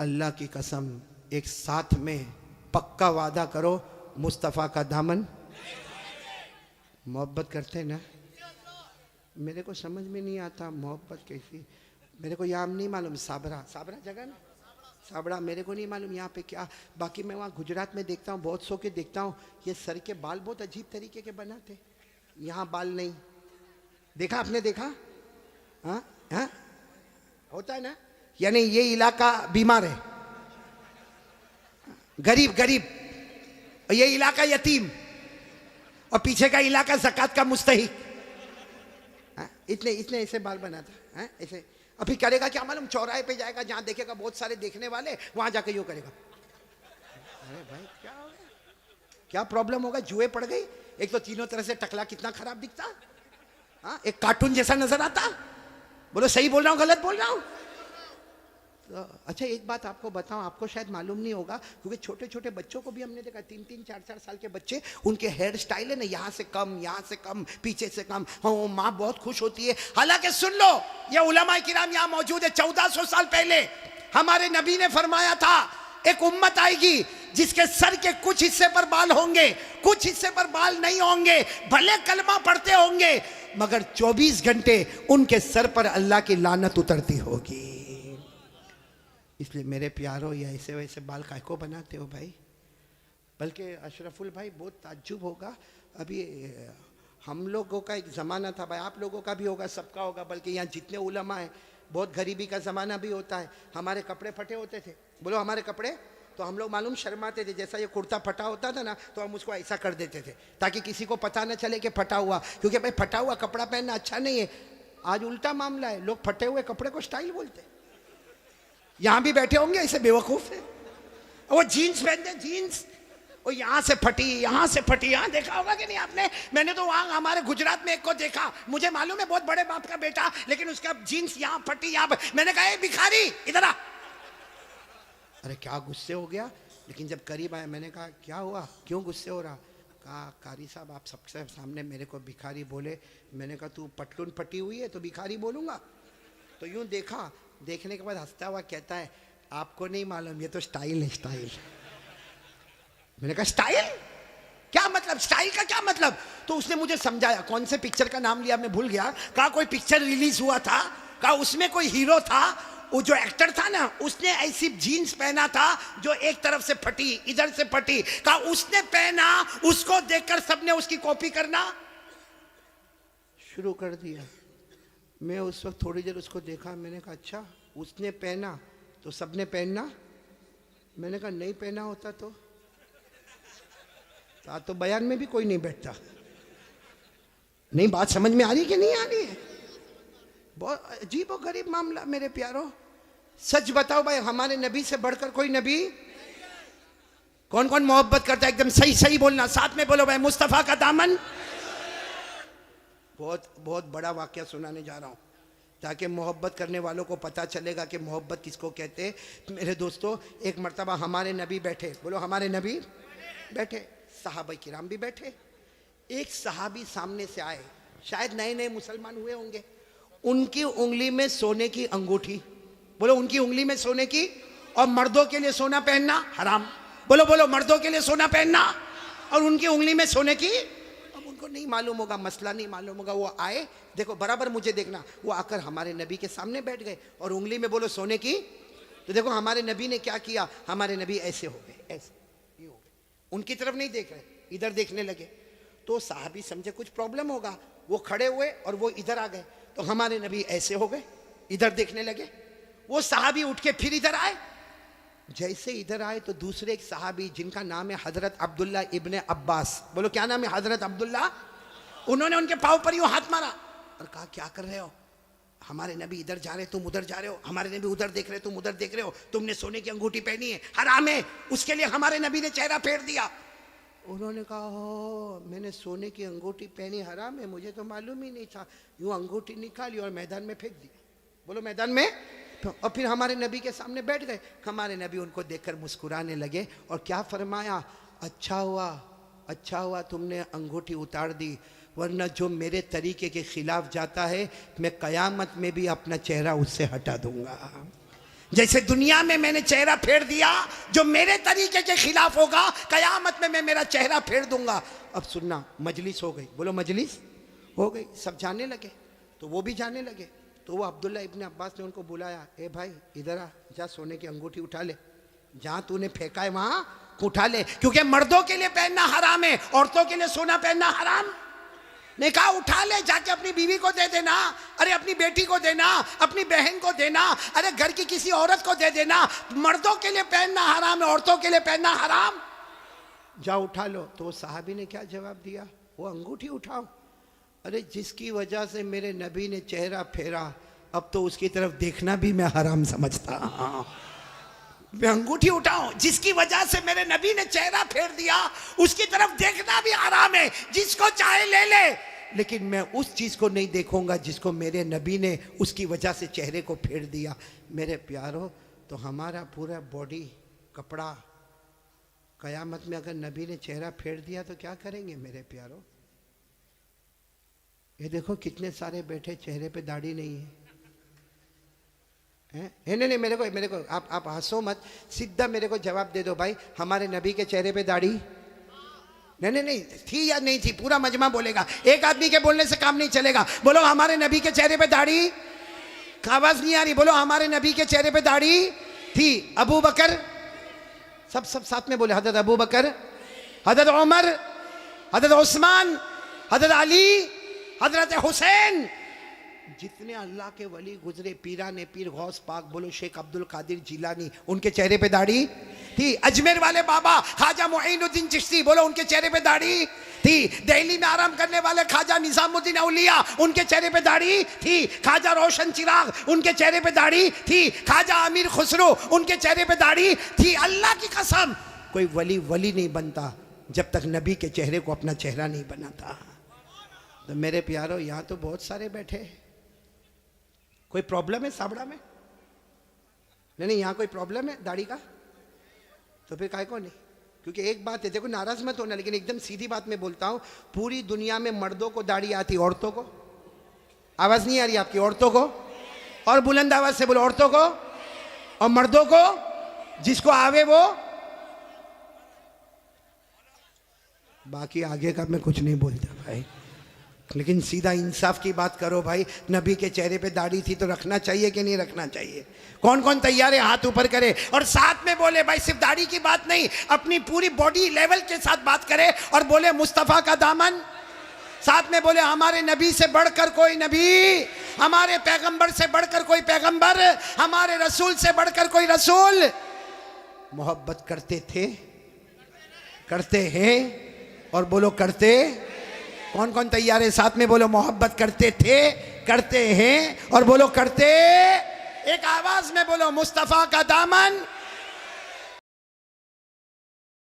अल्लाह की कसम, एक साथ में पक्का वादा करो, मुस्तफ़ा का दामन। मोहब्बत करते हैं ना? मेरे को समझ में नहीं आता मोहब्बत कैसी। मेरे को यहाँ नहीं मालूम, साबरा साबरा जगह ना, साबड़ा, मेरे को नहीं मालूम यहाँ पे क्या। बाकी मैं वहाँ गुजरात में देखता हूँ, बहुत सौ के देखता हूँ, ये सर के बाल बहुत अजीब तरीके के बनाते, यहाँ बाल नहीं। देखा आपने? देखा? हाँ हाँ, होता है ना। यानी ये इलाका बीमार है, गरीब गरीब, और ये इलाका यतीम, और पीछे का इलाका ज़कात का मुस्तहिक। इतने इतने ऐसे बाल बनाता है ऐसे। अभी करेगा क्या मालूम, चौराहे पे जाएगा, जहां देखेगा बहुत सारे देखने वाले, वहां जाके यूं करेगा। अरे भाई क्या हो गया? क्या प्रॉब्लम होगा? जुए पड़ गई। एक तो तीनों तरह से टकला कितना खराब दिखता, हाँ, एक कार्टून जैसा नजर आता। बोलो सही बोल रहा हूँ गलत बोल रहा हूँ? तो अच्छा एक बात आपको बताऊं, आपको शायद मालूम नहीं होगा, क्योंकि छोटे छोटे बच्चों को भी हमने देखा, 3-3, 4-4 साल के बच्चे, उनके हेयर स्टाइल है ना, यहाँ से कम, यहाँ से कम, पीछे से कम। हाँ, माँ बहुत खुश होती है। हालांकि सुन लो, ये उलमा किराम यहाँ मौजूद है, 1400 साल पहले हमारे नबी ने फरमाया था, एक उम्मत आएगी जिसके सर के कुछ हिस्से पर बाल होंगे, कुछ हिस्से पर बाल नहीं होंगे, भले कलमा पढ़ते होंगे, मगर 24 घंटे उनके सर पर अल्लाह की लानत उतरती होगी। इसलिए मेरे प्यारो, ये ऐसे वैसे बाल काय को बनाते हो भाई? बल्कि अशरफुल भाई बहुत ताज्जुब होगा, अभी हम लोगों का एक ज़माना था भाई, आप लोगों का भी होगा, सबका होगा, बल्कि यहाँ जितने उलमा हैं, बहुत गरीबी का ज़माना भी होता है। हमारे कपड़े फटे होते थे, बोलो हमारे कपड़े, तो हम लोग मालूम शर्माते थे। जैसा ये कुर्ता फटा होता था ना, तो हम उसको ऐसा कर देते थे ताकि किसी को पता ना चले कि फटा हुआ, क्योंकि भाई फटा हुआ कपड़ा पहनना अच्छा नहीं है। आज उल्टा मामला है, लोग फटे हुए कपड़े को स्टाइल बोलते। यहाँ भी बैठे होंगे ऐसे बेवकूफ है, वो जीन्स पहनते, जीन्स और यहाँ से फटी, यहाँ से फटी। यहाँ देखा होगा कि नहीं आपने? मैंने तो वहाँ हमारे गुजरात में एक को देखा, मुझे मालूम है बहुत बड़े बाप का बेटा, लेकिन उसका जीन्स यहाँ फटी, यहाँ। मैंने कहा भिखारी इधर आ। अरे क्या गुस्से हो गया, लेकिन जब करीब आया मैंने कहा क्या हुआ, क्यों गुस्से हो रहा? कहा कारी साहब आप सबसे सामने मेरे को भिखारी बोले। मैंने कहा तू पटलून फटी हुई है तो भिखारी बोलूँगा? तो यूँ देखा, देखने के बाद हंसता हुआ कहता है आपको नहीं मालूम, ये तो स्टाइल है, स्टाइल। मैंने कहा स्टाइल क्या मतलब, स्टाइल का क्या मतलब? तो उसने मुझे समझाया, कौन से पिक्चर का नाम लिया मैं भूल गया। कहा कोई पिक्चर रिलीज हुआ था, कहा उसमें कोई हीरो था, वो जो एक्टर था ना, उसने ऐसी जीन्स पहना था जो एक तरफ से फटी, इधर से फटी। कहा उसने पहना, उसको देखकर सबने उसकी कॉपी करना शुरू कर दिया। मैं उस वक्त थोड़ी देर उसको देखा, मैंने कहा अच्छा उसने पहना तो सबने पहनना? मैंने कहा नहीं पहना होता तो बयान में भी कोई नहीं बैठता। नहीं, बात समझ में आ रही कि नहीं आ रही है? बहुत अजीब और गरीब मामला मेरे प्यारो। सच बताओ भाई, हमारे नबी से बढ़कर कोई नबी? कौन कौन मोहब्बत करता है? एकदम सही सही बोलना, साथ में बोलो भाई, मुस्तफा का दामन। बहुत बहुत बड़ा वाकया सुनाने जा रहा हूँ ताकि मोहब्बत करने वालों को पता चलेगा कि मोहब्बत किसको कहते हैं। मेरे दोस्तों, एक मर्तबा हमारे नबी बैठे, बोलो हमारे नबी बैठे, सहाबा किराम भी बैठे। एक सहाबी सामने से आए, शायद नए नए मुसलमान हुए होंगे। उनकी उंगली में सोने की अंगूठी, बोलो उनकी उंगली में सोने की, और मर्दों के लिए सोना पहनना हराम। बोलो बोलो, मर्दों के लिए सोना पहनना और उनकी उंगली में सोने की। अब उनको नहीं मालूम होगा, मसला नहीं मालूम होगा, वो आए, देखो बराबर मुझे देखना, वो आकर हमारे नबी के सामने बैठ गए और उंगली में बोलो सोने की। तो देखो हमारे नबी ने क्या किया, हमारे नबी ऐसे हो गए, ऐसे ये हो गए, उनकी तरफ नहीं देख रहे, इधर देखने लगे। तो साहबी समझे कुछ प्रॉब्लम होगा, वो खड़े हुए और वो इधर आ गए। तो हमारे नबी ऐसे हो गए, इधर देखने लगे। वो साहबी उठ के फिर इधर आए। जैसे इधर आए तो दूसरे एक साहबी जिनका नाम है हजरत अब्दुल्ला इब्ने अब्बास, बोलो क्या नाम है? हजरत अब्दुल्ला। उन्होंने उनके पाँव पर यूं हाथ मारा और कहा क्या कर रहे हो? हमारे नबी इधर जा रहे, तुम उधर जा रहे हो। हमारे नबी उधर देख रहे, तुम उधर देख रहे हो। तुमने सोने की अंगूठी पहनी है, हराम है। उसके लिए हमारे नबी ने चेहरा फेर दिया। उन्होंने कहा हो, मैंने सोने की अंगूठी पहनी, हराम है, मुझे तो मालूम ही नहीं था। यूं अंगूठी निकाली और मैदान में फेंक दी, बोलो मैदान में। और फिर हमारे नबी के सामने बैठ गए। हमारे नबी उनको देखकर मुस्कुराने लगे और क्या फरमाया, अच्छा हुआ तुमने अंगूठी उतार दी, वरना जो मेरे तरीके के खिलाफ जाता है मैं क़यामत में भी अपना चेहरा उससे हटा दूंगा। जैसे दुनिया में मैंने चेहरा फेर दिया, जो मेरे तरीके के खिलाफ होगा कयामत में मैं मेरा चेहरा फेर दूंगा। अब सुनना, मजलिस हो गई, बोलो मजलिस हो गई, सब जाने लगे, तो वो भी जाने लगे। तो वो अब्दुल्ला इब्न अब्बास ने उनको बुलाया, ए भाई इधर आ, जा सोने की अंगूठी उठा ले, जहां तूने फेंका है वहां उठा ले, क्योंकि मर्दों के लिए पहनना हराम है, औरतों के लिए सोना पहनना हराम। ने कहा उठा ले, जाके अपनी बीवी को दे देना, अरे अपनी बेटी को देना, अपनी बहन को देना, अरे घर की किसी औरत को दे देना। मर्दों के लिए पहनना हराम है, औरतों के लिए पहनना हराम। जा उठा लो। तो वो साहबी ने क्या जवाब दिया, वो अंगूठी उठाओ, अरे जिसकी वजह से मेरे नबी ने चेहरा फेरा, अब तो उसकी तरफ देखना भी मैं हराम समझता। मैं अंगूठी उठाऊं, जिसकी वजह से मेरे नबी ने चेहरा फेर दिया, उसकी तरफ देखना भी हराम है। जिसको चाहे ले ले, लेकिन मैं उस चीज को नहीं देखूंगा जिसको मेरे नबी ने उसकी वजह से चेहरे को फेर दिया। मेरे प्यारो, तो हमारा पूरा बॉडी कपड़ा, कयामत में अगर नबी ने चेहरा फेर दिया तो क्या करेंगे मेरे प्यारो? ये देखो कितने सारे बैठे, चेहरे पे दाढ़ी नहीं है। नहीं, मेरे को आप हंसो मत, सीधा मेरे को जवाब दे दो भाई, हमारे नबी के चेहरे पे दाढ़ी नहीं थी या नहीं थी? पूरा मजमा बोलेगा, एक आदमी के बोलने से काम नहीं चलेगा। बोलो हमारे नबी के चेहरे पे दाढ़ी, आवाज नहीं आ रही, बोलो हमारे नबी के चेहरे पे दाढ़ी थी। अबू बकर, सब साथ में बोले, हजरत अबू बकर, हजरत उमर, हजरत उस्मान, हजरत अली, हजरत हुसैन, जितने अल्लाह के वली गुजरे, पीराने पीर गौस पाक, बोलो शेख अब्दुल कादिर जिलानी, उनके चेहरे पे दाढ़ी थी। अजमेर वाले बाबा ख्वाजा मुईनुद्दीन चिश्ती, बोलो उनके चेहरे पे दाढ़ी थी। दिल्ली में आराम करने वाले ख्वाजा निजामुद्दीन औलिया, उनके चेहरे पे दाढ़ी थी। ख्वाजा रोशन चिराग, उनके चेहरे पे दाढ़ी थी। ख्वाजा अमीर खुसरो, उनके चेहरे पे दाढ़ी थी। अल्लाह की कसम, कोई वली नहीं बनता जब तक नबी के चेहरे को अपना चेहरा नहीं बनाता। तो मेरे प्यारो, यहाँ तो बहुत सारे बैठे, कोई प्रॉब्लम है साबड़ा में? नहीं, यहाँ कोई प्रॉब्लम है दाढ़ी का? तो फिर काय को नहीं? क्योंकि एक बात है, देखो नाराज मत होना, लेकिन एकदम सीधी बात मैं बोलता हूँ, पूरी दुनिया में मर्दों को दाढ़ी आती, औरतों को? आवाज नहीं आ रही आपकी? औरतों को? और बुलंद आवाज से बोलो, औरतों को और मर्दों को, जिसको आवे वो। बाकी आगे का मैं कुछ नहीं बोलता भाई, लेकिन सीधा इंसाफ की बात करो भाई। नबी के चेहरे पे दाढ़ी थी तो रखना चाहिए कि नहीं रखना चाहिए? कौन कौन तैयार है हाथ ऊपर करे और साथ में बोले भाई, सिर्फ दाढ़ी की बात नहीं, अपनी पूरी बॉडी लेवल के साथ बात करे और बोले मुस्तफा का दामन। साथ में बोले हमारे नबी से बढ़कर कोई नबी, हमारे पैगंबर से बढ़कर कोई पैगंबर, हमारे रसूल से बढ़कर कोई रसूल। मोहब्बत करते थे, करते हैं, और बोलो करते। कौन कौन तैयार है? साथ में बोलो मोहब्बत करते थे, करते हैं, और बोलो करते। एक आवाज में बोलो मुस्तफा का दामन।